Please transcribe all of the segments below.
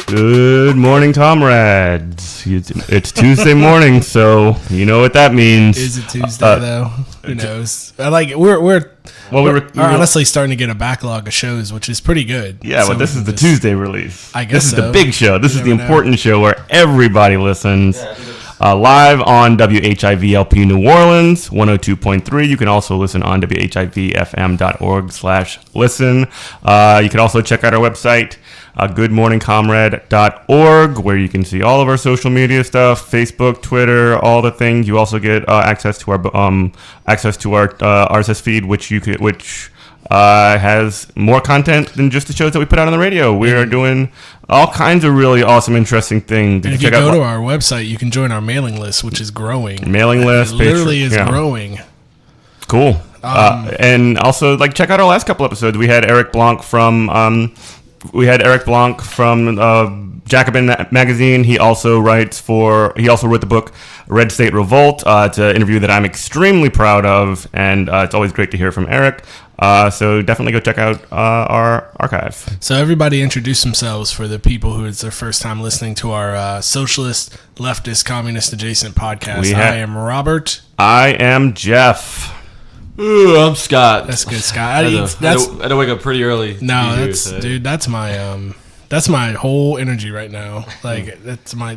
Good morning, comrades. It's Tuesday morning, so you know what that means. Is it Tuesday though? Who knows? We're honestly starting to get a backlog of shows, which is pretty good. Yeah, so but this is the Tuesday release. I guess this is so. the big show. This is the important show where everybody listens. Live on WHIVLP New Orleans, 102.3. You can also listen on WHIVFM.org/listen. You can also check out our website, goodmorningcomrade.org, where you can see all of our social media stuff, Facebook, Twitter, all the things. You also get access to our RSS feed, which has more content than just the shows that we put out on the radio. We are doing all kinds of really awesome, interesting things. And if you go to our website, you can join our mailing list, which is growing. Mailing list, literally is growing. Cool. And also, check out our last couple episodes. We had Eric Blanc from Jacobin magazine. He also wrote the book Red State Revolt. It's an interview that I'm extremely proud of, and it's always great to hear from Eric. So definitely go check out our archive. So everybody introduce themselves for the people who it's their first time listening to our socialist, leftist, communist adjacent podcast. I am Robert. I am Jeff. Ooh, I'm Scott. That's good, Scott. I had to wake up pretty early. No, that's my whole energy right now. That's my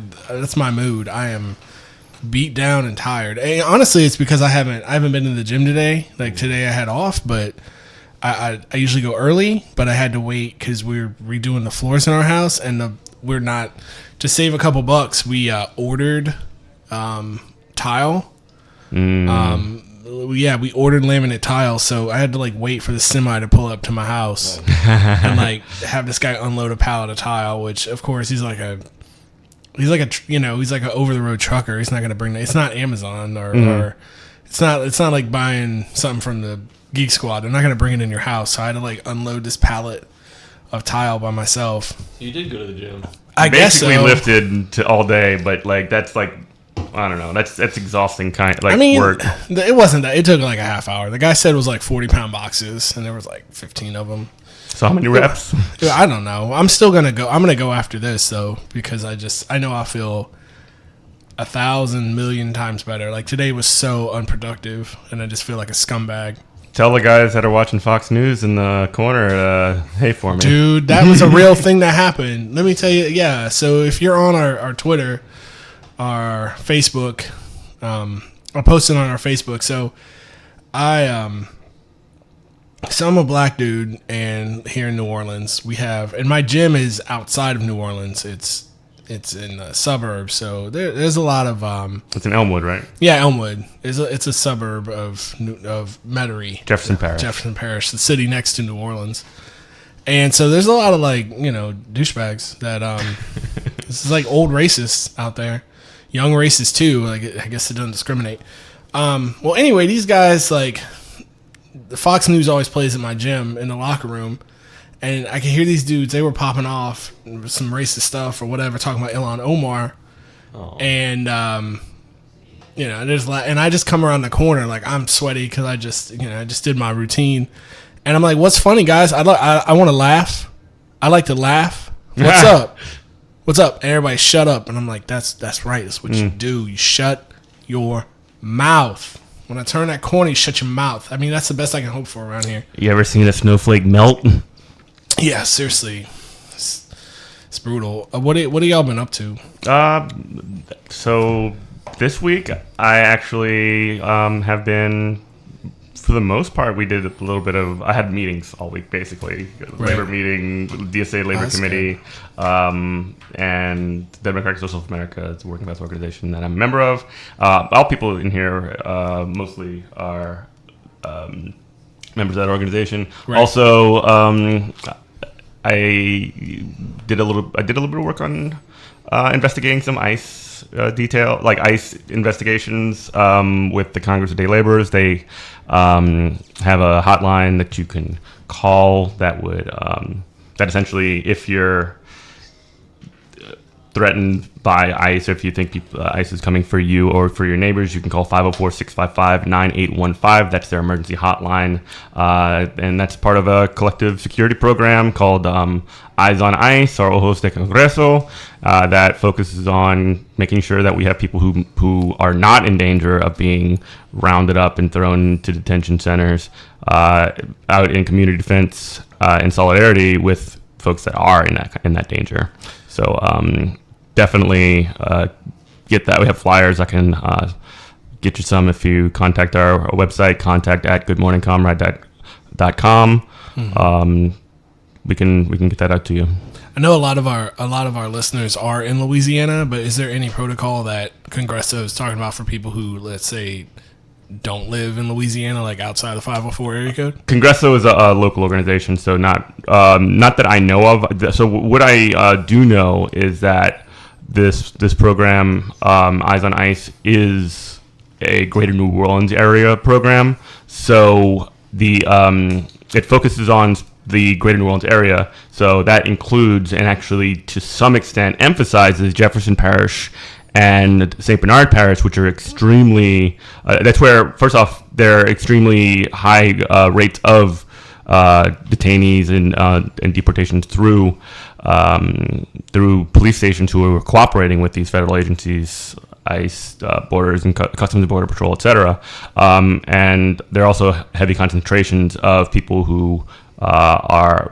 mood. I am beat down and tired. And honestly, it's because I haven't been to the gym today. Today I had off, but I usually go early, but I had to wait because we're redoing the floors in our house, and we're not to save a couple bucks. We ordered tile. We ordered laminate tile, so I had to wait for the semi to pull up to my house and have this guy unload a pallet of tile. Which, of course, he's like an over the road trucker. He's not going to bring that. It's not Amazon or it's not like buying something from the Geek Squad. They're not going to bring it in your house. So I had to unload this pallet of tile by myself. You did go to the gym. I guess so. Basically lifted all day, but that's I don't know. That's exhausting work. It wasn't that. It took a half hour. The guy said it was 40-pound boxes, and there was 15 of them. So how many reps? I don't know. I'm still gonna go. I'm gonna go after this though, because I know I'll feel 1,000 million times better. Today was so unproductive, and I just feel like a scumbag. Tell the guys that are watching Fox News in the corner, hey for me. Dude, that was a real thing that happened. Let me tell you, yeah. So if you're on our Twitter, our Facebook, I posted on our Facebook. So I'm a black dude, and here in New Orleans, and my gym is outside of New Orleans. It's in the suburbs, so there's a lot of it's in Elmwood, right? Yeah, Elmwood. It's a suburb of Metairie, Jefferson Parish, the city next to New Orleans. And so there's a lot of douchebags that this is old racists out there, young racists too. I guess it doesn't discriminate. Well, anyway, these guys the Fox News always plays at my gym in the locker room, and I could hear these dudes. They were popping off some racist stuff or whatever, talking about Ilhan Omar, and and I just come around the corner I'm sweaty because I just did my routine, and I'm like, "What's funny, guys? I want to laugh. I like to laugh. What's up? What's up?" And everybody shut up, and I'm like, "That's right. That's what you do. You shut your mouth." When I turn that corner, you shut your mouth. I mean, that's the best I can hope for around here. You ever seen a snowflake melt? Yeah, seriously. It's brutal. What have y'all been up to? So this week, I actually have been, for the most part, we did a little bit of, I had meetings all week, basically. Right. Labor meeting, DSA Labor Committee, and Democratic Socialists of America. It's a working class organization that I'm a member of. All people in here mostly are members of that organization. Right. Also, I did a little bit of work on investigating some ICE ICE investigations with the Congress of Day Laborers. They have a hotline that you can call that would that essentially, if you're threatened by ICE, or if you think ICE is coming for you or for your neighbors, you can call 504-655-9815. That's their emergency hotline. And that's part of a collective security program called Eyes on ICE, or Ojos de Congreso, that focuses on making sure that we have people who are not in danger of being rounded up and thrown to detention centers out in community defense in solidarity with folks that are in that danger. So definitely get that. We have flyers. I can get you some if you contact our website, contact@goodmorningcomrade.com. We can get that out to you. I know a lot of our listeners are in Louisiana, but is there any protocol that Congreso is talking about for people who, let's say, don't live in Louisiana, like outside the 504 area code? Congreso is a local organization, so not that I know of. So what I do know is that this program, Eyes on ICE, is a Greater New Orleans area program. So it focuses on the Greater New Orleans area. So that includes, and actually to some extent emphasizes, Jefferson Parish and St. Bernard Parish, which are extremely, that's where, first off, there are extremely high rates of detainees and deportations through police stations who are cooperating with these federal agencies, ICE, borders and Customs and Border Patrol, etc. And there are also heavy concentrations of people who are,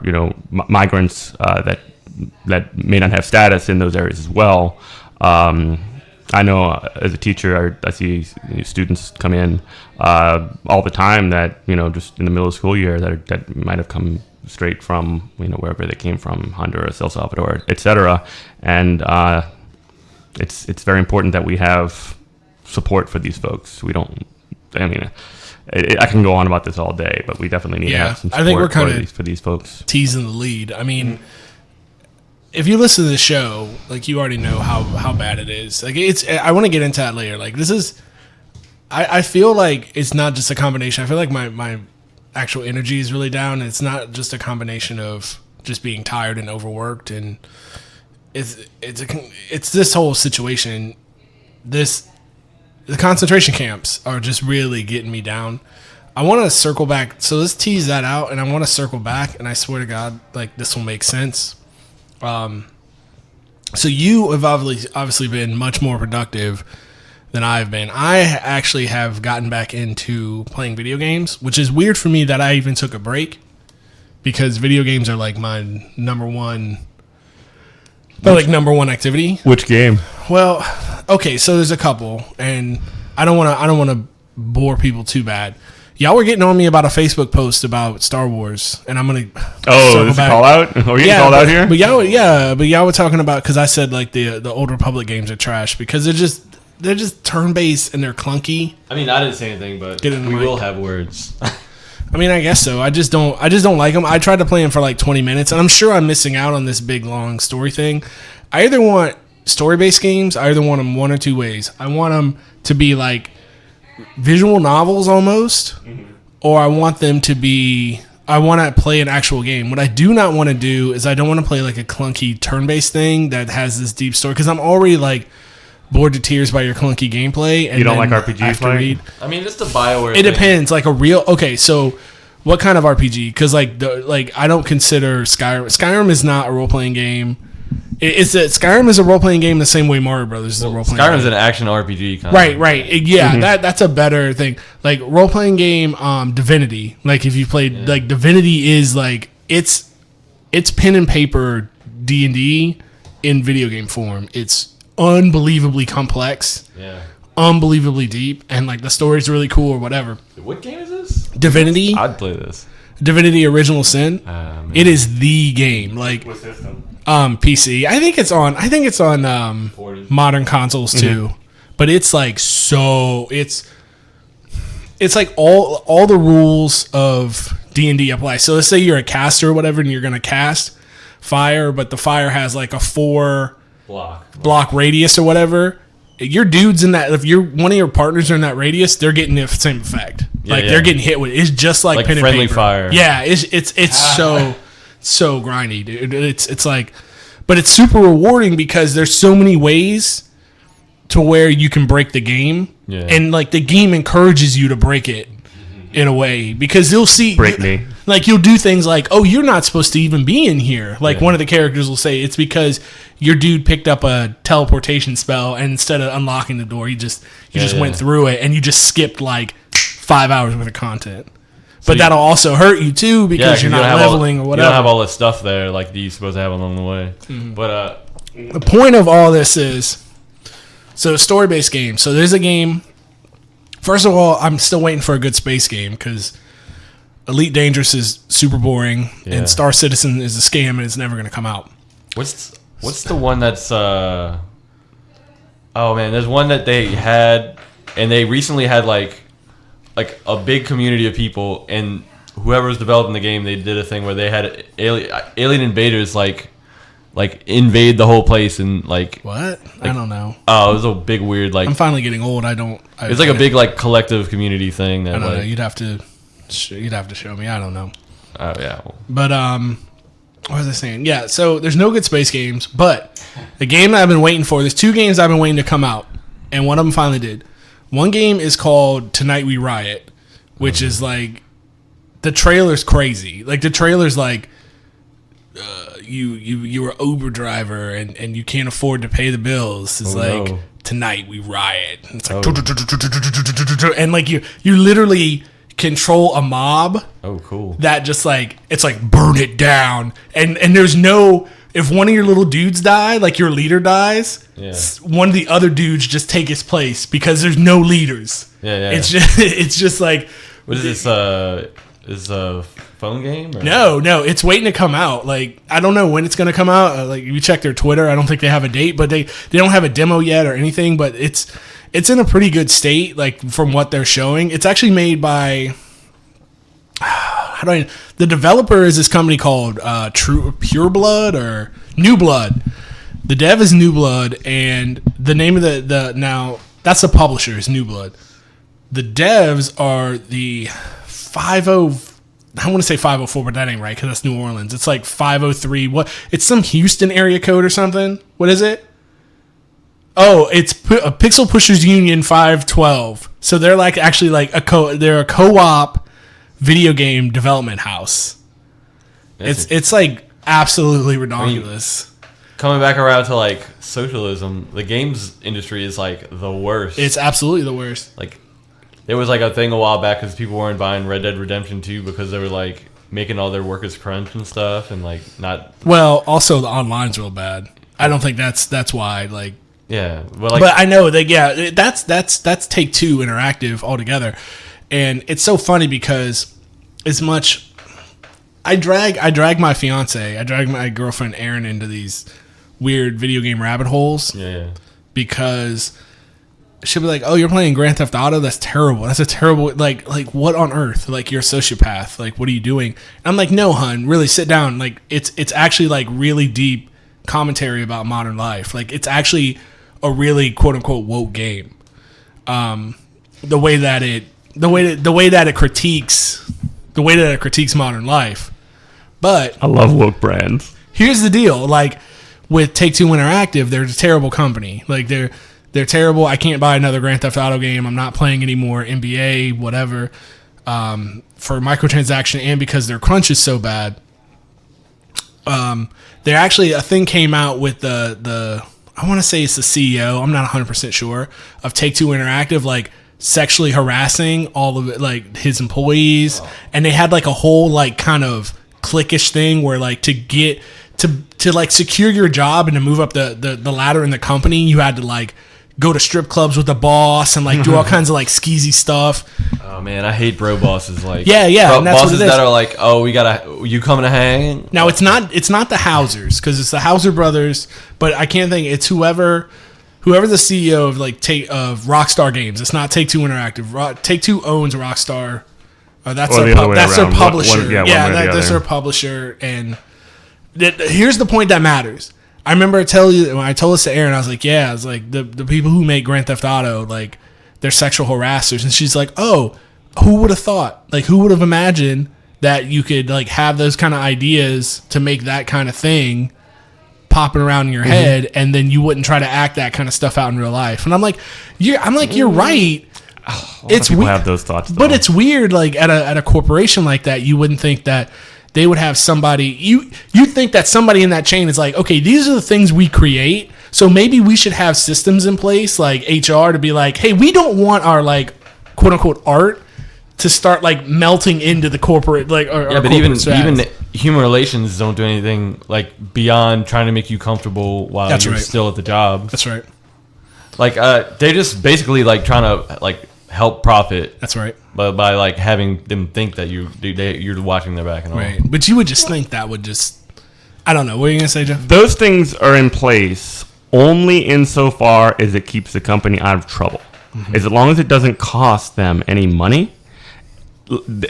migrants that may not have status in those areas as well. I know as a teacher, I see students come in all the time that, just in the middle of the school year that might have come straight from, wherever they came from, Honduras, El Salvador, etc. And it's very important that we have support for these folks. I can go on about this all day, but we definitely need to have some support. I think we're kind of for these folks. Teasing the lead. I mean, if you listen to the show, like, you already know how bad it is. Like, I want to get into that later. Like, this is, I feel like it's not just a combination. I feel like my actual energy is really down. And it's not just a combination of just being tired and overworked, and it's this whole situation. The concentration camps are just really getting me down. I want to circle back. So let's tease that out, and I want to circle back, and I swear to God, like, this will make sense. So you have obviously been much more productive than I've been. I actually have gotten back into playing video games, which is weird for me that I even took a break, because video games are like my number one activity. Which game? Well, okay, so there's a couple, and I don't want to bore people too bad. Y'all were getting on me about a Facebook post about Star Wars, and I'm gonna. Oh, is this a call out? Are we getting called out here? But y'all were talking about, because I said like the Old Republic games are trash because they're just turn based and they're clunky. I mean, I didn't say anything, but we will have words. I mean, I guess so. I just don't like them. I tried to play them for like 20 minutes, and I'm sure I'm missing out on this big long story thing. I either want story based games. I either want them one or two ways. I want them to be like visual novels almost, or I want them to be, I want to play an actual game. What I do not want to do is I don't want to play like a clunky turn-based thing that has this deep story, because I'm already like bored to tears by your clunky gameplay. And you don't like RPGs, right? I mean, it's the BioWare thing. Depends. Like okay, so what kind of RPG? Because I don't consider Skyrim is not a role-playing game. Skyrim is a role-playing game the same way Mario Brothers is a role-playing game. Skyrim's an action RPG kind of. Right. Yeah, that's a better thing. Like, role-playing game, Divinity. Like, if you played, like, Divinity is, like, it's pen and paper D&D in video game form. It's unbelievably complex. Yeah. Unbelievably deep. And, like, the story's really cool or whatever. What game is this? Divinity. I'd play this. Divinity Original Sin. It is the game. Like, what system? PC. I think it's on modern consoles too. But it's like it's it's like all the rules of D&D apply. So let's say you're a caster or whatever, and you're gonna cast fire, but the fire has like a 4 block radius or whatever. Your dudes in that, if you're one of your partners are in that radius, they're getting the same effect. They're getting hit with. It's just like pen and friendly paper. Fire. Yeah, it's so grindy, dude. It's like, but it's super rewarding because there's so many ways to where you can break the game, and like the game encourages you to break it in a way, because you'll see like you'll do things like, oh, you're not supposed to even be in here. Like one of the characters will say it's because your dude picked up a teleportation spell, and instead of unlocking the door, you just went through it, and you just skipped like 5 hours worth of content. But that'll also hurt you too, because you're not leveling or whatever. You don't have all this stuff there like you're supposed to have along the way. Mm-hmm. But the point of all this is, so story-based game. So there's a game. First of all, I'm still waiting for a good space game, because Elite Dangerous is super boring, and Star Citizen is a scam, and it's never going to come out. What's the one that's... oh, man, there's one that they had, and they recently had, like a big community of people, and whoever was developing the game, they did a thing where they had alien invaders, like invade the whole place, and like what? I don't know. Oh, it was a big weird I'm finally getting old. It's like a big collective community thing. That, I don't know. You'd have to show me. I don't know. Oh yeah. But what was I saying? Yeah. So there's no good space games, but the game that I've been waiting for. There's 2 games I've been waiting to come out, and one of them finally did. One game is called Tonight We Riot, which is like, the trailer's crazy. Like the trailer's like, you're an Uber driver and you can't afford to pay the bills. It's tonight we riot. And it's like, and like you literally control a mob. Oh, cool. That just like, it's like burn it down. And there's no, if one of your little dudes die, like your leader dies, one of the other dudes just take his place, because there's no leaders. Yeah. It's just like, what is this? Is a phone game? Or? No, it's waiting to come out. Like, I don't know when it's going to come out. Like, you check their Twitter, I don't think they have a date, but they don't have a demo yet or anything. But it's in a pretty good state, like from what they're showing. It's actually made by the developer is this company called Pure Blood or New Blood. The dev is New Blood, and the name of the now that's the publisher is New Blood. The devs are the I want to say 504, but that ain't right, because that's New Orleans. It's like 503. What? It's some Houston area code or something. What is it? Oh, it's Pixel Pushers Union 512. So they're like actually like they're a co-op video game development house. It's like absolutely ridiculous. Coming back around to like socialism, the games industry is like the worst. It's absolutely the worst. Like, there was like a thing a while back because people weren't buying Red Dead Redemption 2 because they were like making all their workers crunch and stuff, and like not. Well, also the online's real bad. I don't think that's why. Like, yeah, but I know that that's Take-Two Interactive altogether, and it's so funny because as much I drag my fiance, I drag my girlfriend Erin into these weird video game rabbit holes. Yeah. Because she'll be like, "Oh, you're playing Grand Theft Auto? That's terrible. That's a terrible like what on earth? Like, you're a sociopath. Like, what are you doing?" And I'm like, "No, hun, really sit down. Like, it's actually like really deep commentary about modern life. Like, it's actually a really quote unquote woke game. The way that it critiques modern life. But I love woke brands. Here's the deal, like with Take-Two Interactive, they're a terrible company. Like they're terrible. I can't buy another Grand Theft Auto game. I'm not playing anymore NBA, whatever, for microtransaction, and because their crunch is so bad. There actually a thing came out with the I want to say it's the CEO. I'm not 100% sure of Take-Two Interactive, like sexually harassing all of it, like his employees, and they had like a whole like kind of cliquish thing where like to get to like secure your job and to move up the ladder in the company, you had to like go to strip clubs with the boss and like do all kinds of like skeezy stuff. Oh man, I hate bro bosses. Like yeah, and that's bosses what it is. That are like, oh, you coming to hang? Now it's not the Hausers, because it's the Hauser brothers, but I can't think. It's whoever whoever the CEO of of Rockstar Games. It's not Take Two Interactive. Take Two owns Rockstar. That's Or their the other way that's their around. publisher. One way or the that's other. their publisher. And here's the point that matters. I remember when I told this to Aaron, I was like, yeah, it's like the people who make Grand Theft Auto, like, they're sexual harassers. And she's like, oh, who would have thought? Like, who would have imagined that you could, like, have those kind of ideas to make that kind of thing popping around in your head, and then you wouldn't try to act that kind of stuff out in real life. And I'm like, you're right. It's people weird. have those thoughts, though. But it's weird, like, at a corporation like that, you wouldn't think that they would have somebody. You think that somebody in that chain is like, okay, these are the things we create, so maybe we should have systems in place, like HR, to be like, hey, we don't want our, like, quote unquote art to start, like, melting into the corporate, like, but even human relations don't do anything, like, beyond trying to make you comfortable while you're still at the job. That's right. Like, they're just basically, like, trying to, like, help profit. That's right. But by, like, having them think that you're watching their back and all. Right. But you would just think that would just, I don't know. What are you gonna say, Jeff? Those things are in place only insofar as it keeps the company out of trouble. As long as it doesn't cost them any money,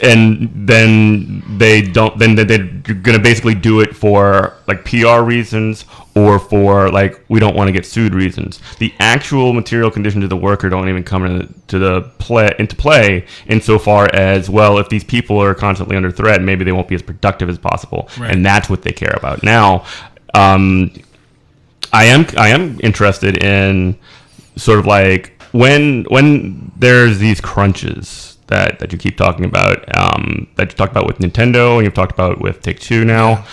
and then they're gonna basically do it for, like, PR reasons, or for, like, we don't want to get sued reasons. The actual material conditions of the worker don't even come into play insofar as, well, if these people are constantly under threat, maybe they won't be as productive as possible, and that's what they care about. Now, I am interested in sort of, like, when there's these crunches that you keep talking about, that you talked about with Nintendo, and you've talked about with Take-Two now.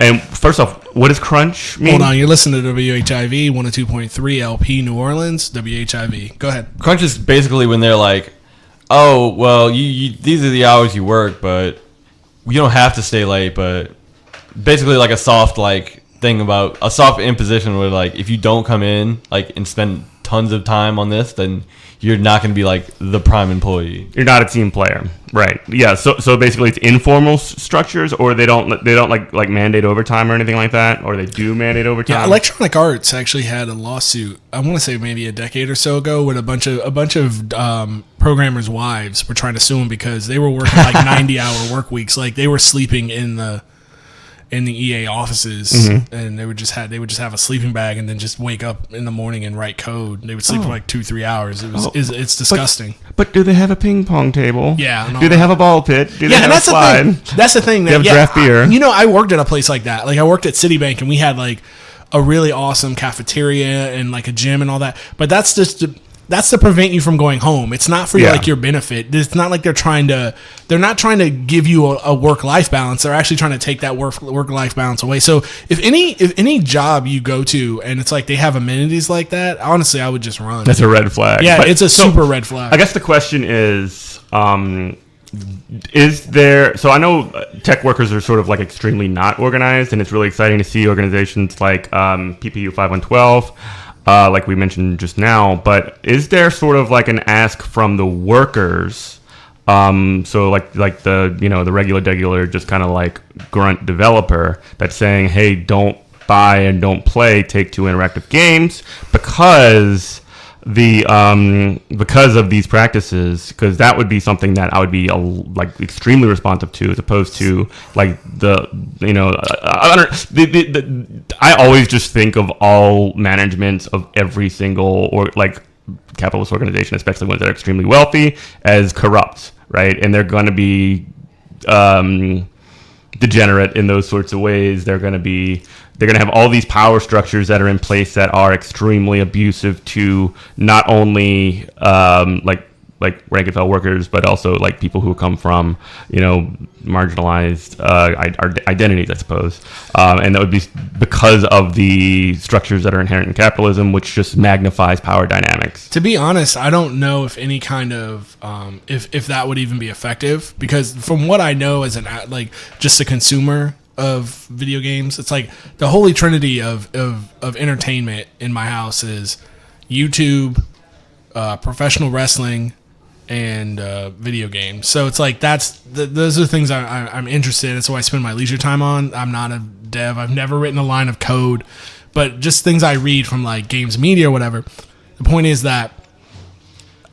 And first off, what does crunch mean? Hold on, you're listening to WHIV 102.3 LP New Orleans. WHIV. Go ahead. Crunch is basically when they're like, oh, well, you these are the hours you work, but you don't have to stay late. But basically, like, a soft, like, thing about a soft imposition where, like, if you don't come in, like, and spend tons of time on this, then you're not going to be, like, the prime employee. You're not a team player, right? Yeah. So basically, it's informal structures, or they don't like mandate overtime or anything like that, or they do mandate overtime. Yeah, Electronic Arts actually had a lawsuit. I want to say maybe a decade or so ago, with a bunch of programmers' wives were trying to sue them because they were working like 90-hour work weeks. Like, they were sleeping in the EA offices, and they would just have a sleeping bag and then just wake up in the morning and write code. They would sleep for like 2-3 hours. It's disgusting. But do they have a ping pong table? Yeah. Do they have a ball pit? Do they have a slide? That's the thing. They have draft beer. I worked at a place like that. Like, I worked at Citibank, and we had, like, a really awesome cafeteria and, like, a gym and all that. But that's just that's to prevent you from going home. It's not for like your benefit. It's not like they're not trying to give you a work-life balance. They're actually trying to take that work-life balance away. So if any job you go to and it's like they have amenities like that, honestly, I would just run. That's a red flag. Yeah, it's a super red flag. I guess the question is there, so I know tech workers are sort of like extremely not organized, and it's really exciting to see organizations like PPU 5112, like we mentioned just now, but is there sort of like an ask from the workers, so like the, the regular just kind of like grunt developer that's saying, hey, don't buy and don't play Take-Two Interactive games because of these practices, because that would be something that I would be like extremely responsive to, as opposed to like I always just think of all management of every single or like capitalist organization, especially ones that are extremely wealthy, as corrupt, right? And they're going to be degenerate in those sorts of ways. They're going to have all these power structures that are in place that are extremely abusive to not only like rank and file workers, but also like people who come from marginalized identities, I suppose, and that would be because of the structures that are inherent in capitalism, which just magnifies power dynamics. To be honest, I don't know if any kind of if that would even be effective, because from what I know as just a consumer of video games, it's like the holy trinity of entertainment in my house is YouTube, professional wrestling, and video games. So it's like those are the things I'm interested in. That's what I spend my leisure time on. I'm not a dev. I've never written a line of code, but just things I read from like games media or whatever. The point is that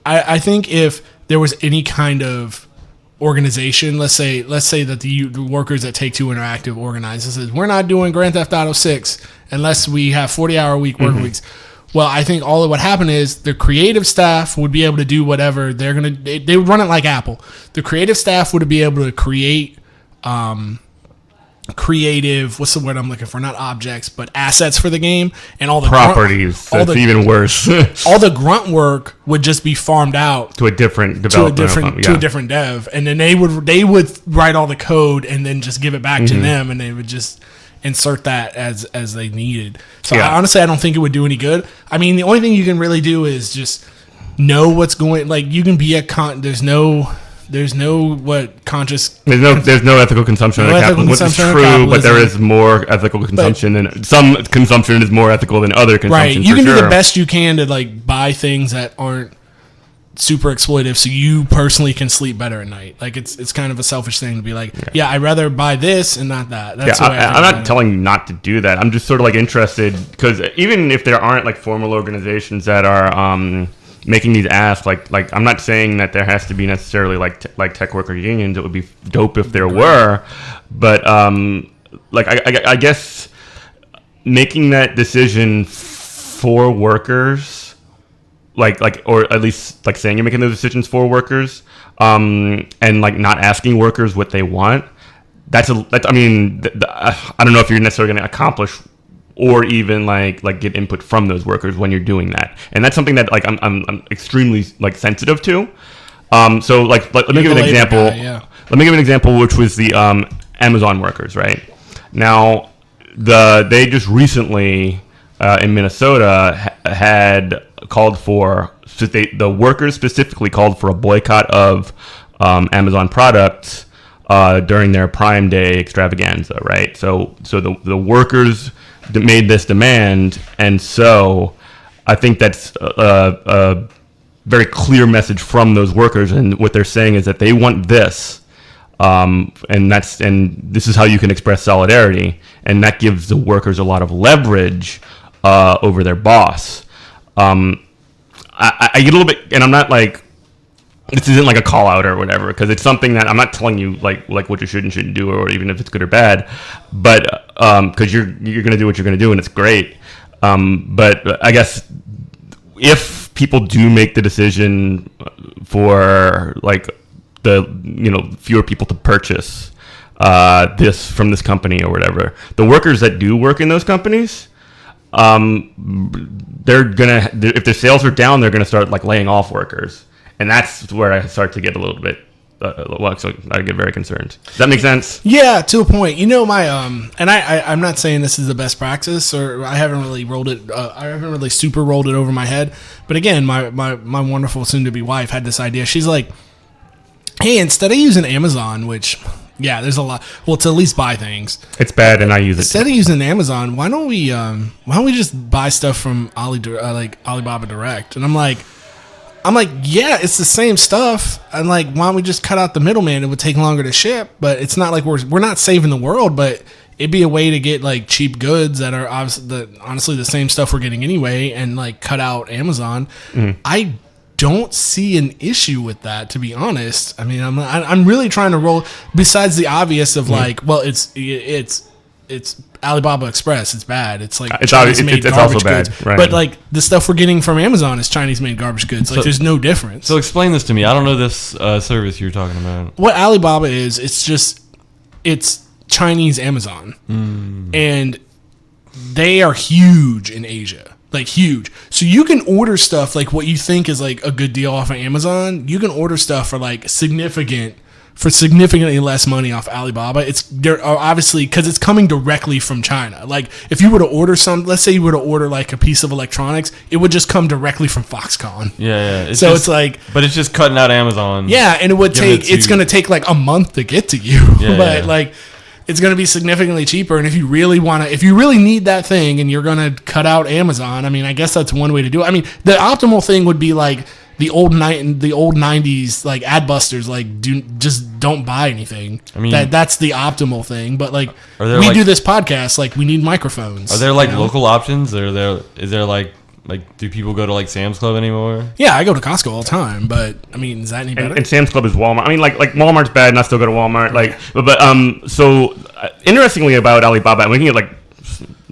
I think if there was any kind of organization, let's say that the workers at Take-Two Interactive organizes, says we're not doing Grand Theft Auto 6 unless we have 40-hour week work weeks. Well, I think all that would happen is the creative staff would be able to do whatever they would run it like Apple. The creative staff would be able to create creative, what's the word I'm looking for? Not objects, but assets for the game, and all the properties. That's even worse. All the grunt work would just be farmed out to a different developer, to a different dev, and then they would write all the code and then just give it back to them, and they would just insert that as they needed. So honestly, I don't think it would do any good. I mean, the only thing you can really do is just know what's going. Like you can be There's no conscious. There's no ethical consumption of capitalism, which is true, but there is more ethical consumption than some consumption is more ethical than other consumption. Right, you can do the best you can to like buy things that aren't super exploitive, so you personally can sleep better at night. Like it's kind of a selfish thing to be like, I'd rather buy this and not that. That's the way I'm not telling you not to do that. I'm just sort of like interested because even if there aren't like formal organizations that are making these asks, like I'm not saying that there has to be necessarily like tech worker unions. It would be dope if there were, but like I guess making that decision for workers, like or at least like saying you're making those decisions for workers, and like not asking workers what they want. I don't know if you're necessarily going to accomplish or even like get input from those workers when you're doing that, and that's something that like I'm extremely like sensitive to. So like let me give an example. Let me give an example, which was the Amazon workers. Right now, they just recently in Minnesota had called for the workers specifically called for a boycott of Amazon products during their Prime Day extravaganza. Right, so the workers made this demand, and so I think that's a very clear message from those workers, and what they're saying is that they want this, and this is how you can express solidarity, and that gives the workers a lot of leverage over their boss. I get a little bit, and I'm not like, this isn't like a call out or whatever, because it's something that I'm not telling you like what you should and shouldn't do, or even if it's good or bad, but because you're gonna do what you're gonna do, and it's great. But I guess if people do make the decision for like fewer people to purchase this from this company or whatever, the workers that do work in those companies, they're gonna, if their sales are down, they're gonna start like laying off workers. And that's where I start to get a little bit, so I get very concerned. Does that make sense? Yeah, to a point. My and I'm not saying this is the best practice, or I haven't really rolled it. I haven't really super rolled it over my head. But again, my wonderful soon-to-be wife had this idea. She's like, hey, instead of using Amazon, which there's a lot. Well, to at least buy things. It's bad, and I use it. Instead of using Amazon, why don't we just buy stuff from Alibaba Direct? And I'm like, yeah, it's the same stuff. And like, why don't we just cut out the middleman? It would take longer to ship, but it's not like we're not saving the world, but it'd be a way to get like cheap goods that are honestly the same stuff we're getting anyway, and like cut out Amazon. I don't see an issue with that, to be honest. I mean, I'm really trying to roll, besides the obvious of like, well, it's Alibaba Express. It's bad. It's like Chinese-made garbage goods. Right. But like the stuff we're getting from Amazon is Chinese-made garbage goods. Like there's no difference. So explain this to me. I don't know this service you're talking about. What Alibaba is, it's Chinese Amazon, and they are huge in Asia. Like huge. So you can order stuff like what you think is like a good deal off of Amazon. You can order stuff for like significantly less money off Alibaba. They're obviously, because it's coming directly from China. Like if you were to order let's say you were to order like a piece of electronics, it would just come directly from Foxconn. Yeah. It's like, but it's just cutting out Amazon. Yeah, and it's going to take like a month to get to you. But like, it's going to be significantly cheaper. And if you really need that thing and you're going to cut out Amazon, I mean, I guess that's one way to do it. I mean, the optimal thing would be like, the old 90s like ad busters like don't buy anything. I mean, that's the optimal thing. But like we do this podcast, like we need microphones. Are there like local options? Is there like do people go to like Sam's Club anymore? Yeah, I go to Costco all the time, but I mean, is that any better? And Sam's Club is Walmart. I mean, like Walmart's bad, and I still go to Walmart. Like, but so interestingly about Alibaba, I'm looking at like.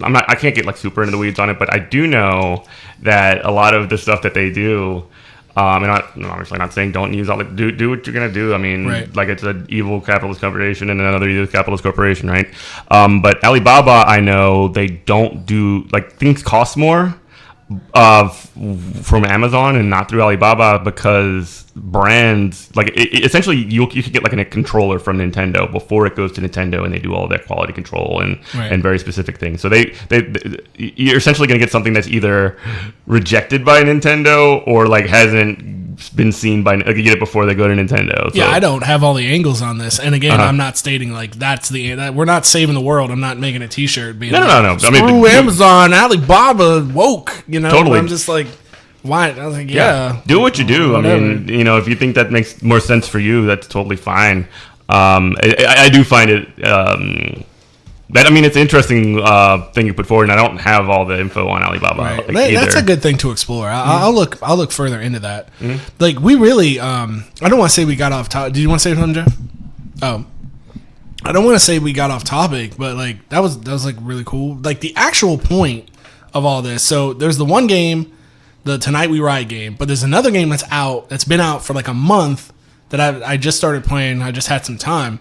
I can't get like super into the weeds on it, but I do know that a lot of the stuff that they do, and I'm obviously not saying don't use all the do what you're gonna do. I mean, like it's an evil capitalist corporation and another evil capitalist corporation, right? But Alibaba, I know they don't do like things cost more from Amazon and not through Alibaba because brands like essentially you can get like a controller from Nintendo before it goes to Nintendo, and they do all of that quality control and very specific things. So they you're essentially going to get something that's either rejected by Nintendo or like hasn't been seen by like you get it before they go to Nintendo. So. Yeah, I don't have all the angles on this, and again, I'm not stating like that's we're not saving the world. I'm not making a T-shirt being no. Screw Amazon, Alibaba, woke. You know, totally. I'm just like, why? I was like, yeah, do what you do. Whatever. I mean, you know, if you think that makes more sense for you, that's totally fine. I do find it. That, I mean, it's an interesting thing you put forward, and I don't have all the info on Alibaba. Right. That's a good thing to explore. I'll look further into that. Like we really, I don't want to say we got off topic. Did you want to say something, Jeff? Oh, I don't want to say we got off topic, but like that was like really cool. Like the actual point of all this. So there's the one game, the Tonight We Ride game, but there's another game that's been out for like a month that I just started playing. I just had some time.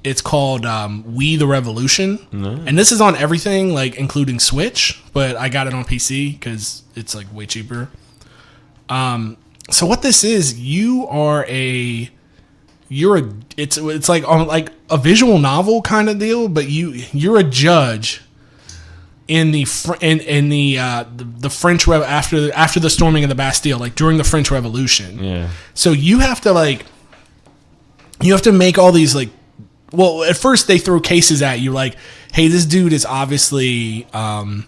It's called We the Revolution, and this is on everything, like including Switch. But I got it on PC because it's like way cheaper. So what this is, it's like on like a visual novel kind of deal, but you're a judge in the French after the storming of the Bastille, like during the French Revolution. Yeah. So you have to make all these like. Well, at first they throw cases at you like, hey, this dude is obviously a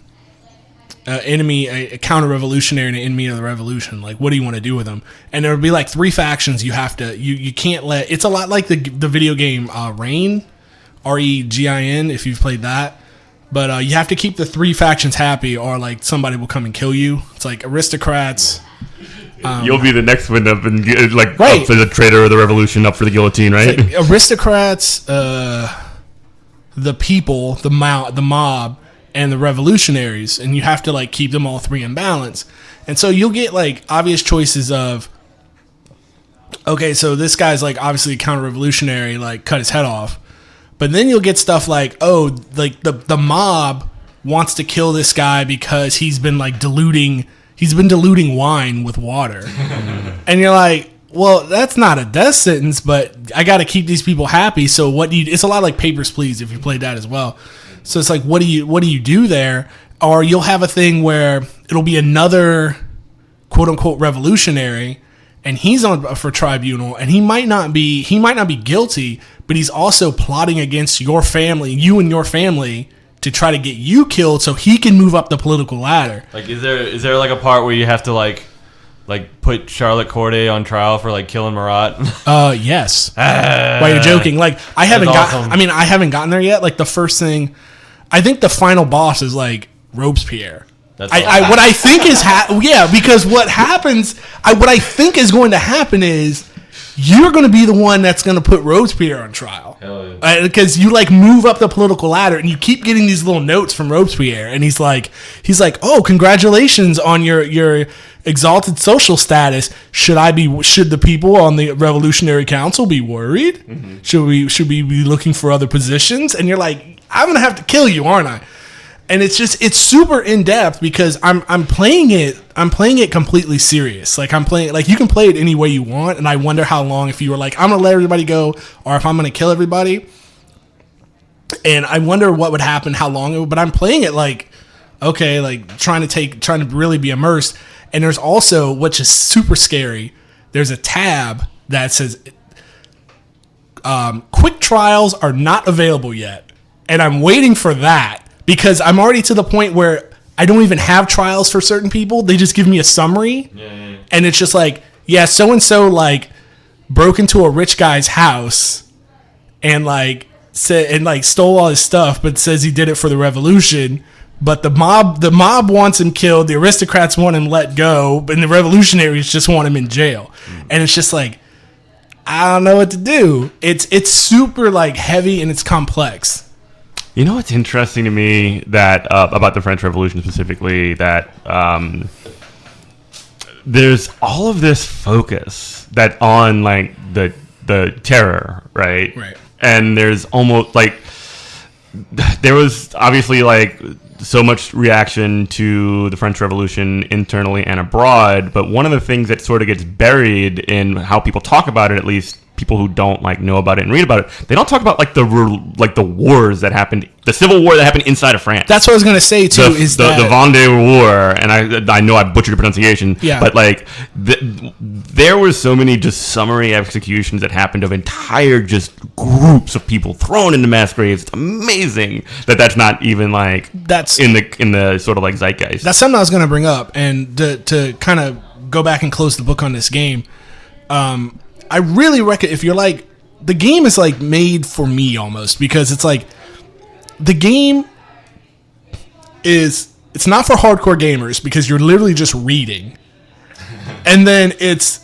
counter-revolutionary and an enemy of the revolution. Like, what do you want to do with him? And there would be like three factions you have to, you can't let, it's a lot like the video game Reign, Regin, if you've played that. But you have to keep the three factions happy or like somebody will come and kill you. It's like aristocrats. You'll be the next one up and up for the traitor of the revolution, up for the guillotine, right? Like aristocrats, the people, the mob, and the revolutionaries, and you have to like keep them all three in balance. And so you'll get like obvious choices of, okay, so this guy's like obviously a counter-revolutionary, like cut his head off. But then you'll get stuff like, oh, like the mob wants to kill this guy because he's been diluting wine with water. And you're like, well, that's not a death sentence, but I got to keep these people happy. So it's a lot like Papers, Please, if you played that as well. So it's like, what do you do there? Or you'll have a thing where it'll be another quote unquote revolutionary and he's on for tribunal and he might not be guilty, but he's also plotting against your family, you and your family, to try to get you killed so he can move up the political ladder. Like, is there like a part where you have to like put Charlotte Corday on trial for like killing Marat? Yes. Why you're joking? Like I haven't gotten there yet. Like the first thing, I think the final boss is like Robespierre. That's what I think is because what happens, what I think is going to happen is you're going to be the one that's going to put Robespierre on trial. Hell yeah. Because you like move up the political ladder and you keep getting these little notes from Robespierre. And he's like, oh, congratulations on your exalted social status. Should the people on the Revolutionary Council be worried? Mm-hmm. Should we be looking for other positions? And you're like, I'm going to have to kill you, aren't I? And it's super in depth because I'm playing it completely serious. Like I'm playing, like you can play it any way you want. And I wonder how long, if you were like, I'm going to let everybody go or if I'm going to kill everybody. And I wonder what would happen, how long it would, but I'm playing it like, okay, like trying to really be immersed. And there's also, which is super scary, there's a tab that says, quick trials are not available yet. And I'm waiting for that. Because I'm already to the point where I don't even have trials for certain people. They just give me a summary. Yeah. And it's just like, yeah, so and so like broke into a rich guy's house and like said and like stole all his stuff, but says he did it for the revolution. But the mob wants him killed. The aristocrats want him let go, and the revolutionaries just want him in jail. And it's just like, I don't know what to do. It's super like heavy and it's complex. You know what's interesting to me that about the French Revolution specifically, that there's all of this focus that on like the terror, right? Right. And there's almost like there was obviously like so much reaction to the French Revolution internally and abroad, but one of the things that sort of gets buried in how people talk about it, at least people who don't like know about it and read about it, they don't talk about like the wars that happened, the civil war that happened inside of France. That's what I was gonna say too. The Vendée War, and I know I butchered the pronunciation, yeah. But like there were so many just summary executions that happened of entire just groups of people thrown into mass graves. It's amazing that's not even like that's in the sort of like zeitgeist. That's something I was gonna bring up, and to kind of go back and close the book on this game. I really reckon if you're like, the game is like made for me almost, because it's like the game it's not for hardcore gamers because you're literally just reading, and then it's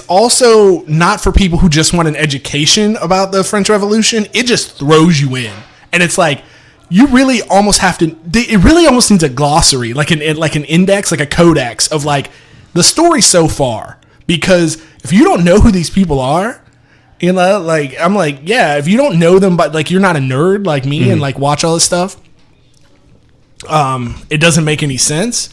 also not for people who just want an education about the French Revolution. It just throws you in, and it's like you really almost have to. It really almost needs a glossary, like an index, like a codex of like the story so far. Because if you don't know who these people are, you know, like I'm like, yeah, if you don't know them, but like you're not a nerd like me and like watch all this stuff, it doesn't make any sense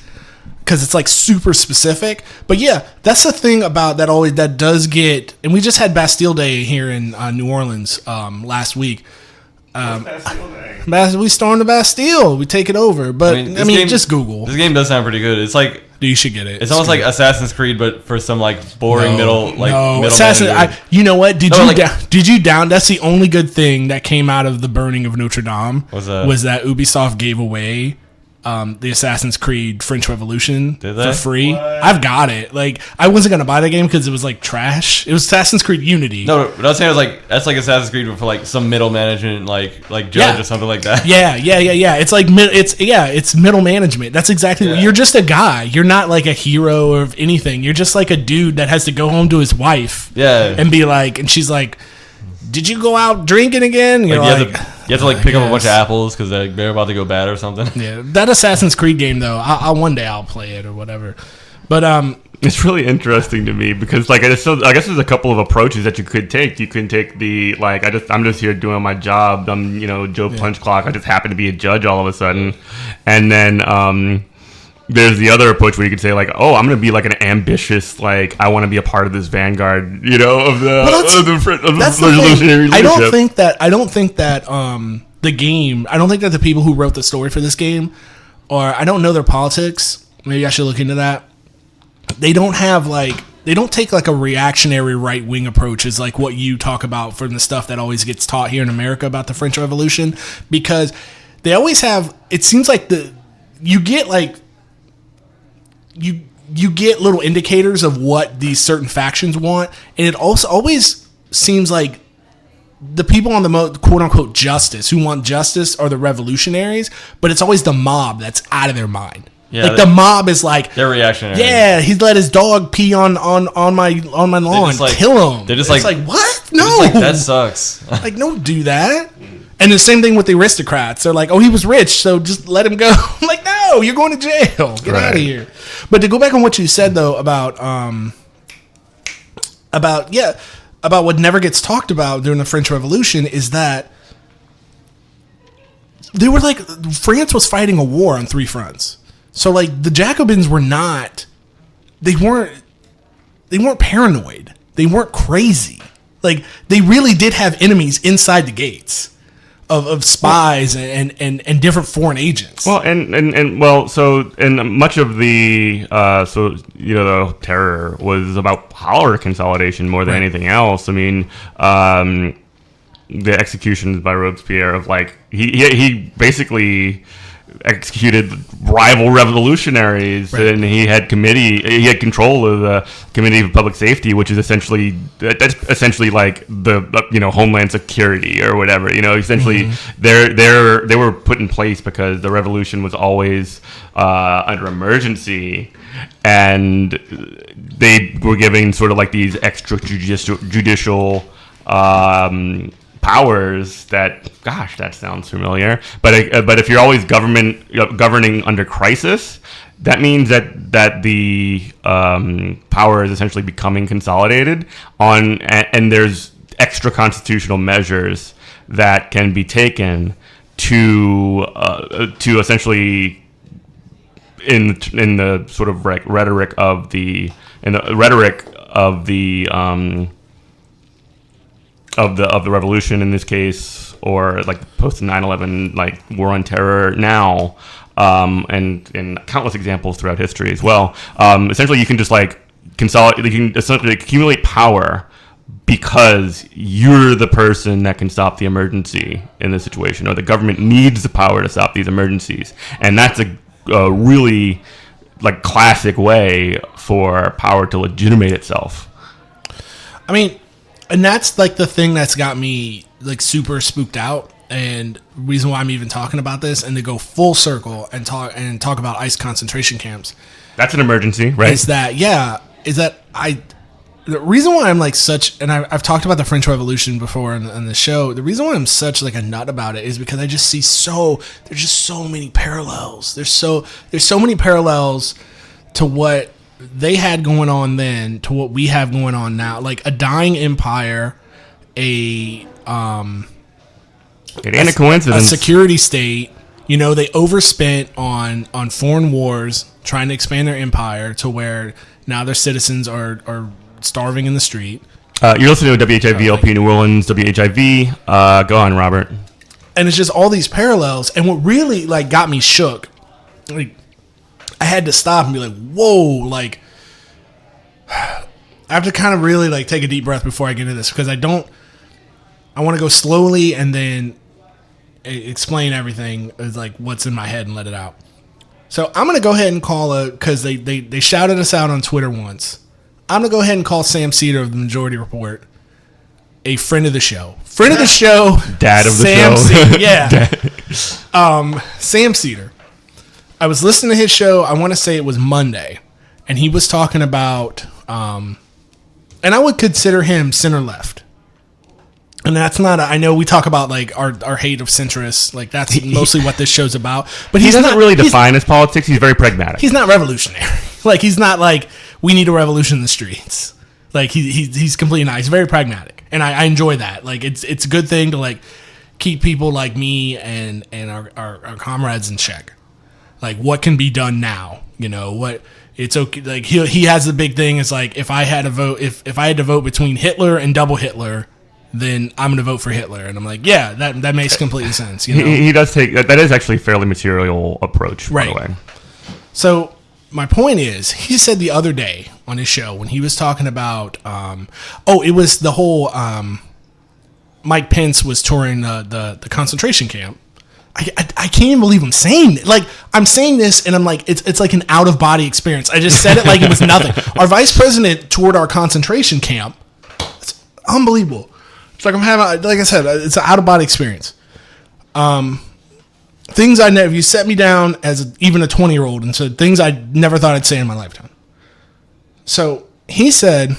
because it's like super specific. But yeah, that's the thing about that does get, and we just had Bastille Day here in New Orleans last week. We stormed the Bastille. We take it over. But I mean, just Google. This game does sound pretty good. It's like you should get it. It's almost like Assassin's Creed, but for some like boring middle. Assassin. You know what? Did you down? That's the only good thing that came out of the burning of Notre Dame. Was that Ubisoft gave away the Assassin's Creed French Revolution for free. What? I've got it. Like I wasn't gonna buy the game because it was like trash. It was Assassin's Creed Unity. No, but I was saying that's like Assassin's Creed for like some middle management, like judge or something like that. Yeah. It's like it's middle management. That's exactly what you're just a guy. You're not like a hero of anything. You're just like a dude that has to go home to his wife. Yeah, and be like, and she's like, did you go out drinking again? You have to like pick up a bunch of apples because they're about to go bad or something. Yeah, that Assassin's Creed game though, one day I'll play it or whatever. But it's really interesting to me because like I guess there's a couple of approaches that you could take. You can take the like I'm just here doing my job. I'm Joe Punch Clock. I just happen to be a judge all of a sudden, and then there's the other approach where you could say like, oh, I'm going to be like an ambitious, like I want to be a part of this vanguard, of the revolutionary leadership. I don't think that the game. I don't think that the people who wrote the story for this game, or I don't know their politics. Maybe I should look into that. They don't take like a reactionary right wing approach as like what you talk about from the stuff that always gets taught here in America about the French Revolution, because they always have. It seems like you get like. You get little indicators of what these certain factions want, and it also always seems like the people on the quote unquote justice who want justice are the revolutionaries, but it's always the mob that's out of their mind. Yeah, like the mob is like they're reactionary. Yeah, he let his dog pee on my lawn. Like, kill him. They're just it's like what? No, that sucks. Like don't do that. And the same thing with the aristocrats. They're like, oh, he was rich, so just let him go. I'm like, no, you're going to jail. Get out of here. But to go back on what you said though about what never gets talked about during the French Revolution is that they were like France was fighting a war on three fronts. So like the Jacobins were not, they weren't paranoid. They weren't crazy. Like they really did have enemies inside the gates. Of spies and different foreign agents. Well, and much of the the terror was about power consolidation more than anything else. I mean, the executions by Robespierre of like he basically executed rival revolutionaries, and he had control of the Committee of Public Safety, which is essentially like the Homeland Security or whatever. Essentially they were put in place because the revolution was always under emergency, and they were giving sort of like these extrajudicial powers that, gosh, that sounds familiar. But if you're always governing under crisis, that means that the power is essentially becoming consolidated and there's extra constitutional measures that can be taken to essentially in the sort of rhetoric of the revolution in this case, or like post 9/11, like war on terror now, and countless examples throughout history as well. Essentially, you can just like consolidate, you can essentially accumulate power because you're the person that can stop the emergency in this situation, or the government needs the power to stop these emergencies, and that's a really like classic way for power to legitimate itself. I mean, and that's like the thing that's got me like super spooked out, and reason why I'm even talking about this, and to go full circle and talk about ICE concentration camps. That's an emergency, right? The reason why I'm like such, and I've talked about the French Revolution before on the show. The reason why I'm such like a nut about it is because I just see there's just so many parallels. There's so many parallels to what they had going on then to what we have going on now. Like a dying empire, it ain't a coincidence. A security state. They overspent on foreign wars, trying to expand their empire to where now their citizens are starving in the street. You're listening to WHIV LP New Orleans, WHIV. Go on, Robert. And it's just all these parallels. And what really like got me shook, like I had to stop and be like, whoa, like I have to kind of really like take a deep breath before I get into this, because I want to go slowly and then explain everything as like what's in my head and let it out. So I'm going to go ahead and call because they shouted us out on Twitter once. I'm going to go ahead and call Sam Cedar of the Majority Report a friend of the show. Friend of the show. Dad of the Sam show. Cedar, yeah. Sam Cedar. I was listening to his show, I want to say it was Monday, and he was talking about, and I would consider him center-left. And that's not, I know we talk about like our hate of centrists, like that's mostly what this show's about. But he doesn't really define his politics. He's very pragmatic. He's not revolutionary. Like he's not like, we need a revolution in the streets. Like he's completely not. He's very pragmatic, and I enjoy that. Like it's a good thing to like keep people like me and our comrades in check. Like what can be done now? What it's okay. Like he has the big thing. It's like if I had to vote, if I had to vote between Hitler and double Hitler, then I'm going to vote for Hitler. And I'm like, yeah, that makes complete sense. He does take that is actually a fairly material approach, by the way. So my point is, he said the other day on his show when he was talking about, it was the whole Mike Pence was touring the concentration camp. I can't even believe I'm saying it. Like I'm saying this and I'm like, it's like an out of body experience. I just said it like it was nothing. Our vice president toured our concentration camp. It's unbelievable. It's like I'm having, like I said, it's an out of body experience. Things I never, you set me down as even a 20-year-old and said things I never thought I'd say in my lifetime. So he said,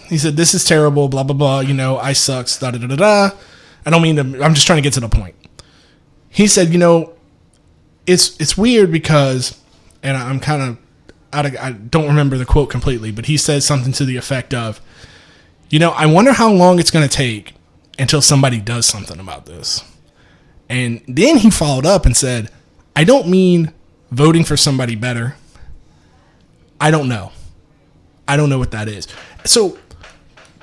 this is terrible, blah, blah, blah, I sucks, da, da, da, da, da. I don't mean to, I'm just trying to get to the point. He said, it's weird because, and I'm kind of I don't remember the quote completely, but he said something to the effect of, I wonder how long it's going to take until somebody does something about this. And then he followed up and said, I don't mean voting for somebody better. I don't know. I don't know what that is. So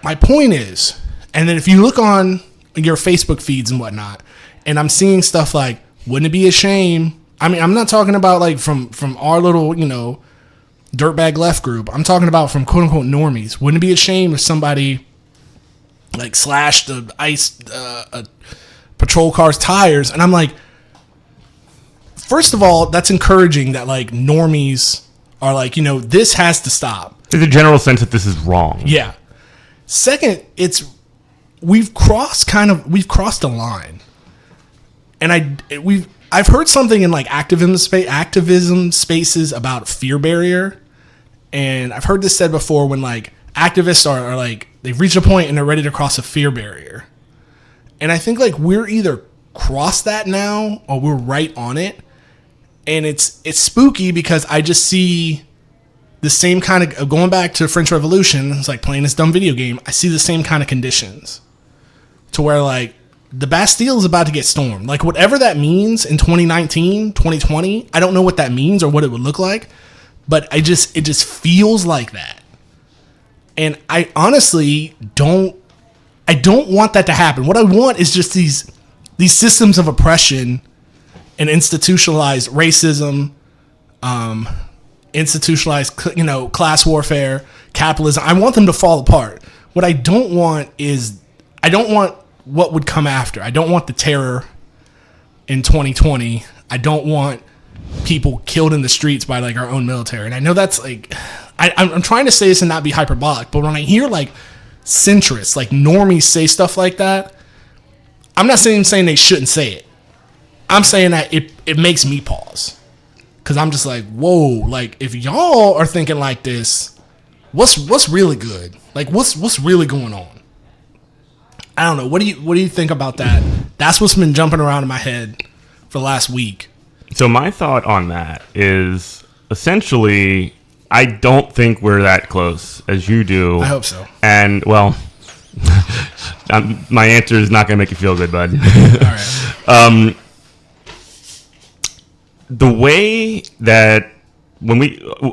my point is, and then if you look on your Facebook feeds and whatnot, and I'm seeing stuff like, wouldn't it be a shame? I mean, I'm not talking about like from our little, dirtbag left group. I'm talking about from quote unquote normies. Wouldn't it be a shame if somebody like slashed a patrol car's tires? And I'm like, first of all, that's encouraging that like normies are like, this has to stop. There's a general sense that this is wrong. Yeah. Second, we've crossed a line. And I've heard something in like activism spaces about fear barrier. And I've heard this said before when like activists are like, they've reached a point and they're ready to cross a fear barrier. And I think like we're either crossed that now or we're right on it. And it's spooky because I just see the same kind of, going back to the French Revolution, it's like playing this dumb video game. I see the same kind of conditions to where like the Bastille is about to get stormed. Like whatever that means in 2019, 2020, I don't know what that means or what it would look like, but it just feels like that. And I honestly don't want that to happen. What I want is just these systems of oppression and institutionalized racism, institutionalized, class warfare, capitalism. I want them to fall apart. What I don't want is, I don't want what would come after. I don't want the terror in 2020. I don't want people killed in the streets by like our own military. And I know that's like, I'm trying to say this and not be hyperbolic, but when I hear like centrists, like normies say stuff like that, I'm not saying they shouldn't say it. I'm saying that it makes me pause. Cause I'm just like, whoa, like if y'all are thinking like this, what's really good? Like what's really going on? I don't know. What do you think about that? That's what's been jumping around in my head for the last week. So my thought on that is essentially, I don't think we're that close as you do. I hope so. And well, my answer is not going to make you feel good, bud. All right. The way that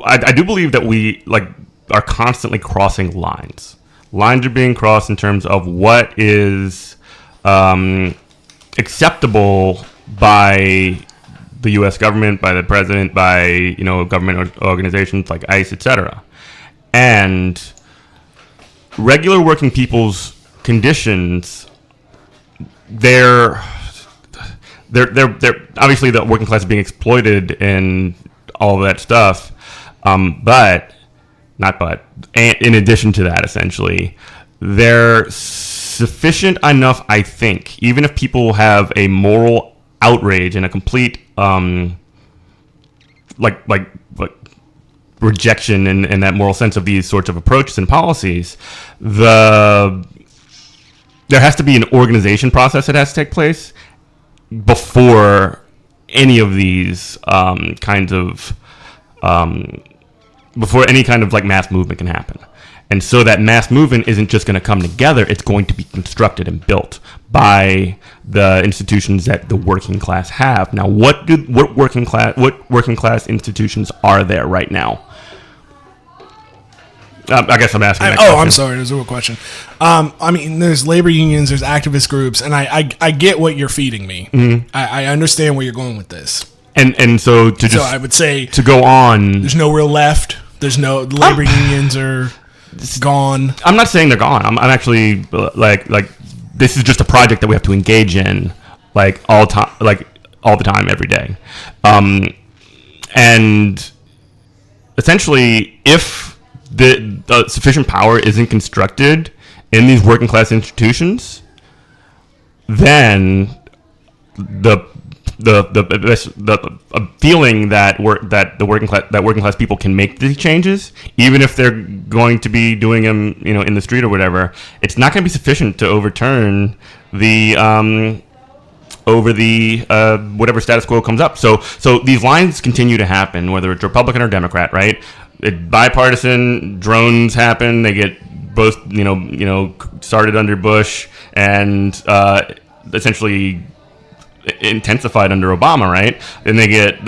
I do believe that we like are constantly crossing lines. Lines are being crossed in terms of what is acceptable by the U.S. government, by the president, by government organizations like ICE, etc. And regular working people's conditions, they're obviously the working class is being exploited and all of that stuff, but in addition to that, essentially, they're sufficient enough, I think, even if people have a moral outrage and a complete like rejection and that moral sense of these sorts of approaches and policies, there has to be an organization process that has to take place before any of these before any kind of like mass movement can happen. And so that mass movement isn't just going to come together, it's going to be constructed and built by the institutions that the working class have. Now, what working class institutions are there right now? I guess I'm asking that question. I'm sorry. There's a real question. I mean, there's labor unions, there's activist groups, and I get what you're feeding me. Mm-hmm. I understand where you're going with this. And so I would say to go on, there's no real left. There's no the labor unions are gone. I'm not saying they're gone. I'm actually like this is just a project that we have to engage in all the time, every day. And essentially, if the sufficient power isn't constructed in these working class institutions, then the feeling that working class people can make these changes, even if they're going to be doing them, in the street or whatever, it's not going to be sufficient to overturn the whatever status quo comes up. So these lines continue to happen, whether it's Republican or Democrat, right? Bipartisan drones happen. They get both, started under Bush and essentially intensified under Obama, right? And they get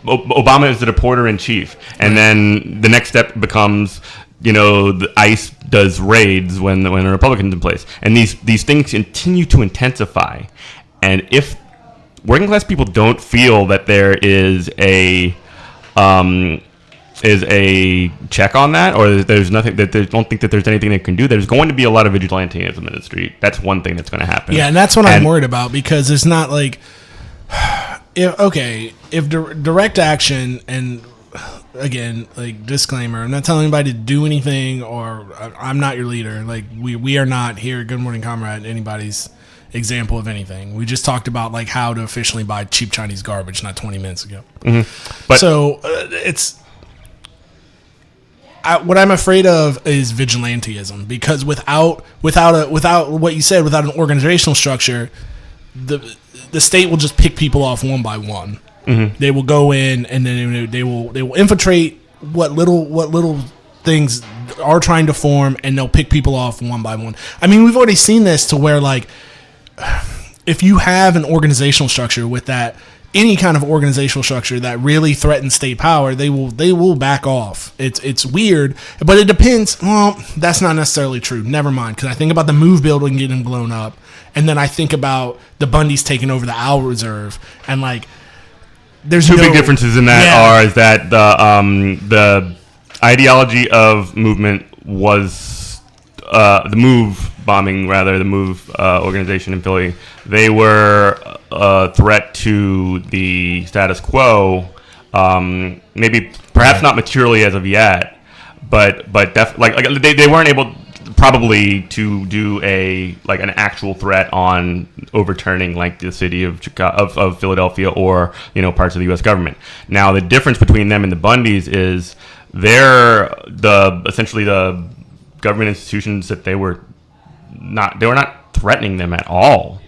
Obama is the reporter in chief, and then the next step becomes, the ICE does raids when the Republicans in place, and these things continue to intensify. And if working class people don't feel that there is a check on that, or there's nothing that they don't think that there's anything they can do, there's going to be a lot of vigilantism in the street. That's one thing that's going to happen. Yeah, and that's what I'm worried about, because it's not like if direct action, and again, like, disclaimer, I'm not telling anybody to do anything, or I'm not your leader. Like, we are not here, Good Morning Comrade, anybody's example of anything. We just talked about like how to efficiently buy cheap Chinese garbage not 20 minutes ago. But So what I'm afraid of is vigilantism, because without what you said, without an organizational structure, the state will just pick people off one by one. They will go in, and then they will infiltrate what little things are trying to form, and they'll pick people off one by one. I mean, we've already seen this to where, like, if you have an organizational structure with that, any kind of organizational structure that really threatens state power, they will back off. It's weird, but it depends. Well, that's not necessarily true. Never mind, because I think about the Move building getting blown up, and then I think about the Bundys taking over the Owl Reserve, and like, there's two big differences in that are is that the ideology of movement was the Move bombing, rather, the Move organization in Philly. They were a threat to the status quo, maybe perhaps not materially as of yet, but they weren't able probably to do an actual threat on overturning like the city of Chicago, of Philadelphia, or parts of the U.S. government. Now the difference between them and the Bundys is they're essentially the government institutions that they were not threatening them at all.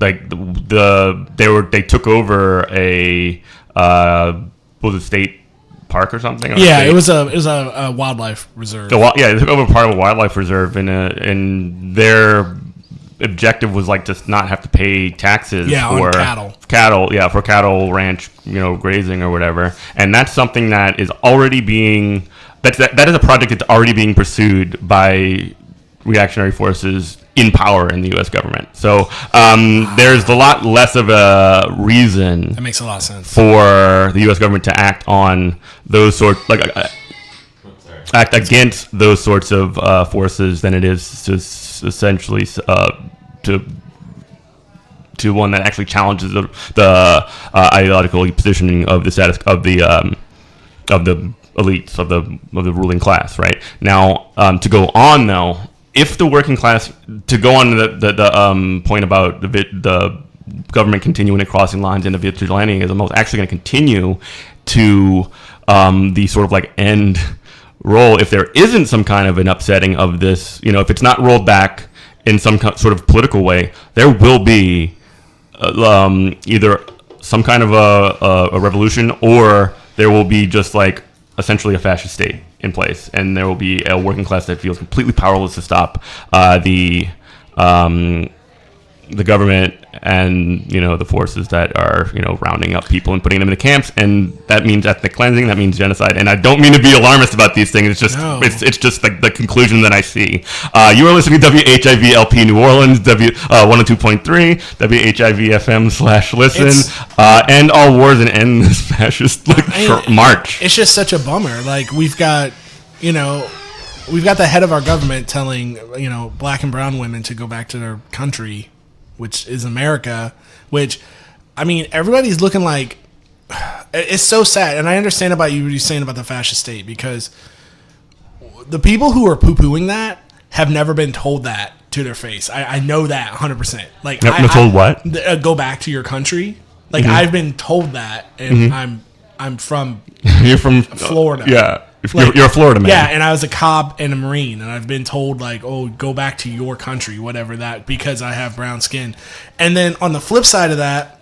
Like they took over a was it state park or something? Yeah, it was a wildlife reserve. So, they took over part of a wildlife reserve, and their objective was like to not have to pay taxes for cattle ranch, grazing or whatever. And that's something that is already being that is a project that's already being pursued by reactionary forces in power in the U.S. government. So there's a lot less of a reason. That makes a lot of sense for the U.S. government to act on those act against those sorts of forces than it is to essentially to one that actually challenges the ideological positioning of the status of the elites of the ruling class. Right now, to go on though. If the working class, to go on to the point about the government continuing to crossing lines and the vigilantism is actually going to continue to the sort of like end role, if there isn't some kind of an upsetting of this, if it's not rolled back in some sort of political way, there will be either some kind of a revolution, or there will be just like essentially a fascist state in place, and there will be a working class that feels completely powerless to stop the government and the forces that are rounding up people and putting them in the camps, and that means ethnic cleansing, that means genocide. And I don't mean to be alarmist about these things. It's just it's just the conclusion that I see. You are listening to WHIV LP New Orleans, 102.3 WHIV FM/listen, end all wars and end this fascist march. It's just such a bummer. Like, we've got the head of our government telling black and brown women to go back to their country, which is America, which, I mean, everybody's looking like, it's so sad. And I understand about what you're saying about the fascist state, because the people who are poo-pooing that have never been told that to their face. I know that 100%. Like, told what? Go back to your country. Like, I've been told that, and I'm from You're from Florida. Yeah. You're a Florida man. Yeah, and I was a cop and a Marine, and I've been told, like, oh, go back to your country, whatever that, because I have brown skin. And then on the flip side of that,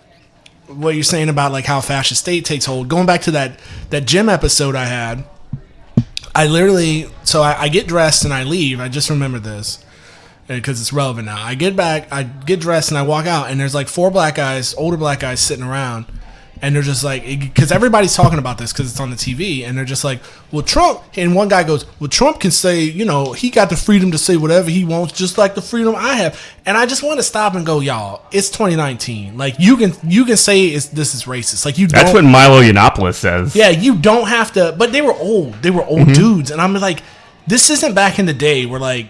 what you're saying about, like, how fascist state takes hold, going back to that gym episode I had, I get dressed and I leave. I just remember this because it's relevant now. I get back, I get dressed, and I walk out, and there's like 4 black guys, older black guys, sitting around. And they're just like, because everybody's talking about this because it's on the TV, and they're just like, well, Trump, and one guy goes, well, Trump can say, he got the freedom to say whatever he wants, just like the freedom I have. And I just want to stop and go, y'all, it's 2019. Like, you can say this is racist. Like, that's what Milo Yiannopoulos says. Yeah, you don't have to, but they were old. They were old dudes. And I'm like, this isn't back in the day where, like,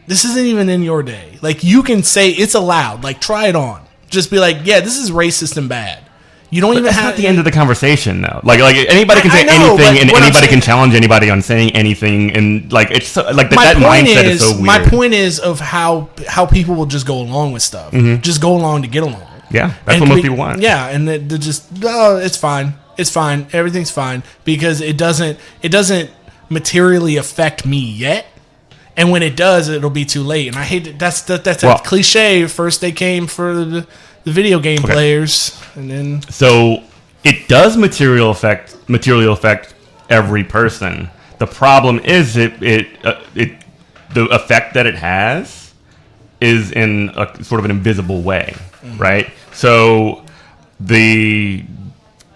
this isn't even in your day. Like, you can say it's allowed. Like, try it on. Just be like, yeah, this is racist and bad. You don't even that's have not the end of the conversation, though. Like anybody can say I know, anything, and what I'm anybody saying- can challenge anybody on saying anything, and like it's so, like my that point mindset is so weird. My point is of how people will just go along with stuff, just go along to get along. Yeah, that's And what most people want. Yeah, and they're just it's fine, everything's fine because it doesn't materially affect me yet. And when it does, it'll be too late. And I hate it. That's a cliche. First they came for the video game players, and then so it does materially affect every person. The problem is the effect that it has is in a sort of an invisible way, right? So the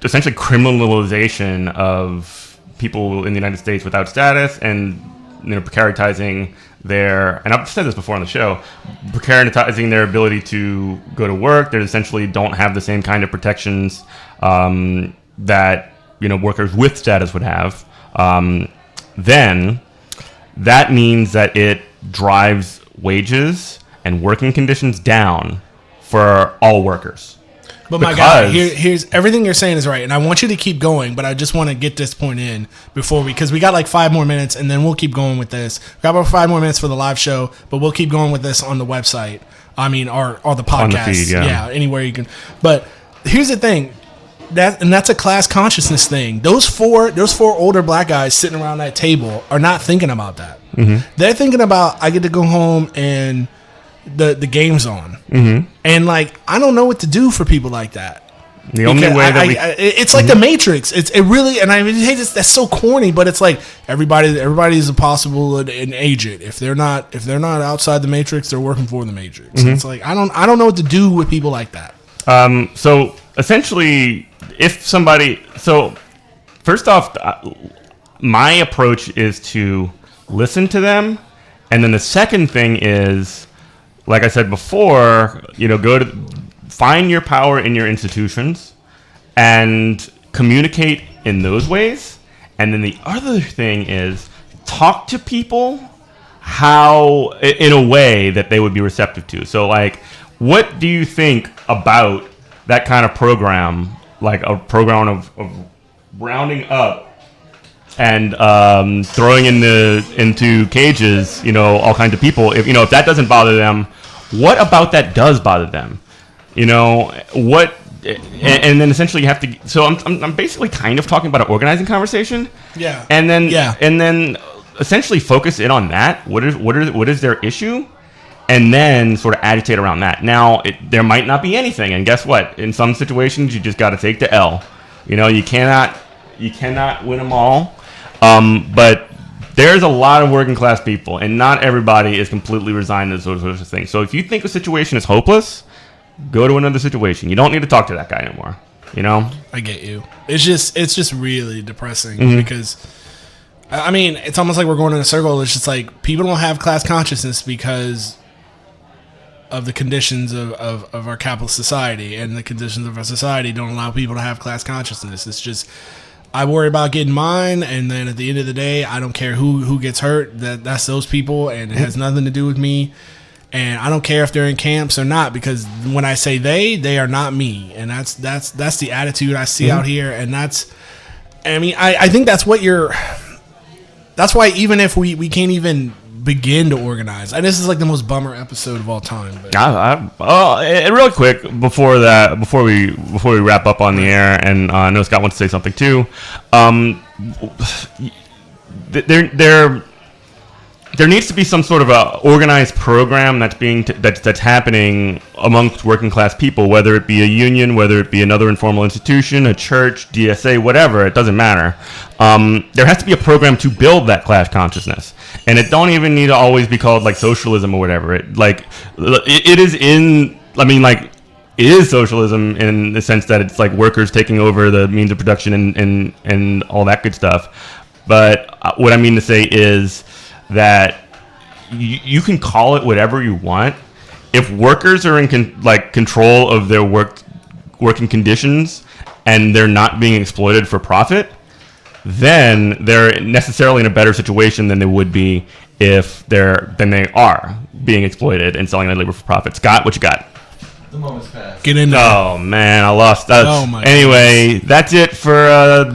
essentially criminalization of people in the United States without status and precaritizing their, and I've said this before on the show, precaritizing their ability to go to work. They essentially don't have the same kind of protections that workers with status would have. Then that means that it drives wages and working conditions down for all workers. But my God, here's everything you're saying is right, and I want you to keep going. But I just want to get this point in because we got like 5 more minutes, and then we'll keep going with this. We got about 5 more minutes for the live show, but we'll keep going with this on the website. I mean, or the podcast, on the feed, yeah, anywhere you can. But here's the thing, that's a class consciousness thing. Those four older black guys sitting around that table are not thinking about that. Mm-hmm. They're thinking about I get to go home and the game's on, and like I don't know what to do for people like that. The only way it's like the Matrix. It really, and I hate this. That's so corny, but it's like everybody is a possible an agent. If they're not outside the Matrix, they're working for the Matrix. It's like I don't know what to do with people like that. So essentially, first off, my approach is to listen to them, and then the second thing is, like I said before, go to find your power in your institutions and communicate in those ways. And then the other thing is talk to people in a way that they would be receptive to. So, like, what do you think about that kind of program, like a program of rounding up and throwing into cages, all kinds of people? If that doesn't bother them, what about that does bother them? What? And then essentially you have to. So I'm basically kind of talking about an organizing conversation. Yeah. And then essentially focus in on that. What is their issue? And then sort of agitate around that. Now there might not be anything, and guess what? In some situations, you just got to take the L. You cannot win them all. But there's a lot of working class people, and not everybody is completely resigned to those sorts of things. So if you think a situation is hopeless, go to another situation. You don't need to talk to that guy anymore. I get you. It's just really depressing because, I mean, it's almost like we're going in a circle. It's just like people don't have class consciousness because of the conditions of our capitalist society, and the conditions of our society don't allow people to have class consciousness. It's just, I worry about getting mine, and then at the end of the day, I don't care who gets hurt. That's those people, and it has nothing to do with me. And I don't care if they're in camps or not, because when I say they are not me, and that's the attitude I see out here, and I think that's what that's why even if we can't even begin to organize, and this is like the most bummer episode of all time. But. Real quick before we wrap up on the air, and I know Scott wants to say something too. There needs to be some sort of a organized program that's happening amongst working class people, whether it be a union, whether it be another informal institution, a church, DSA, whatever. It doesn't matter. There has to be a program to build that class consciousness, and it don't even need to always be called like socialism or whatever. It is socialism in the sense that it's like workers taking over the means of production and all that good stuff. But what I mean to say is that you can call it whatever you want. If workers are in control of their working conditions and they're not being exploited for profit, then they're necessarily in a better situation than they would be if they are being exploited and selling their labor for profit. Scott, what you got? The moment's passed. Get in there. Oh man, I lost. Oh, my Anyway, that's it for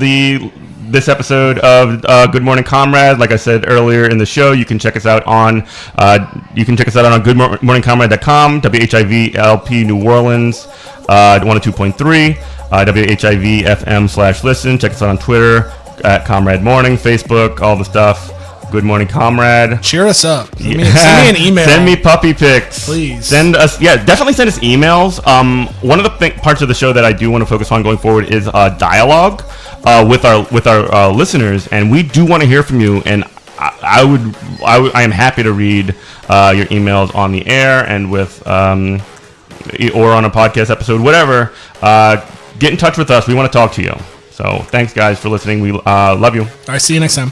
this episode of Good Morning Comrade. Like I said earlier in the show, you can check us out on goodmorningcomrade.com, WHIVLP New Orleans 102.3, WHIV FM/listen. Check us out on Twitter at Comrade Morning, Facebook, all the stuff. Good Morning Comrade. Cheer us up. Send me an email. Send me puppy pics. Please. Definitely send us emails. One of the parts of the show that I do want to focus on going forward is dialogue with our listeners, and we do want to hear from you. And I am happy to read your emails on the air and with or on a podcast episode, whatever. Get in touch with us. We want to talk to you. So thanks, guys, for listening. We love you. All right. See you next time.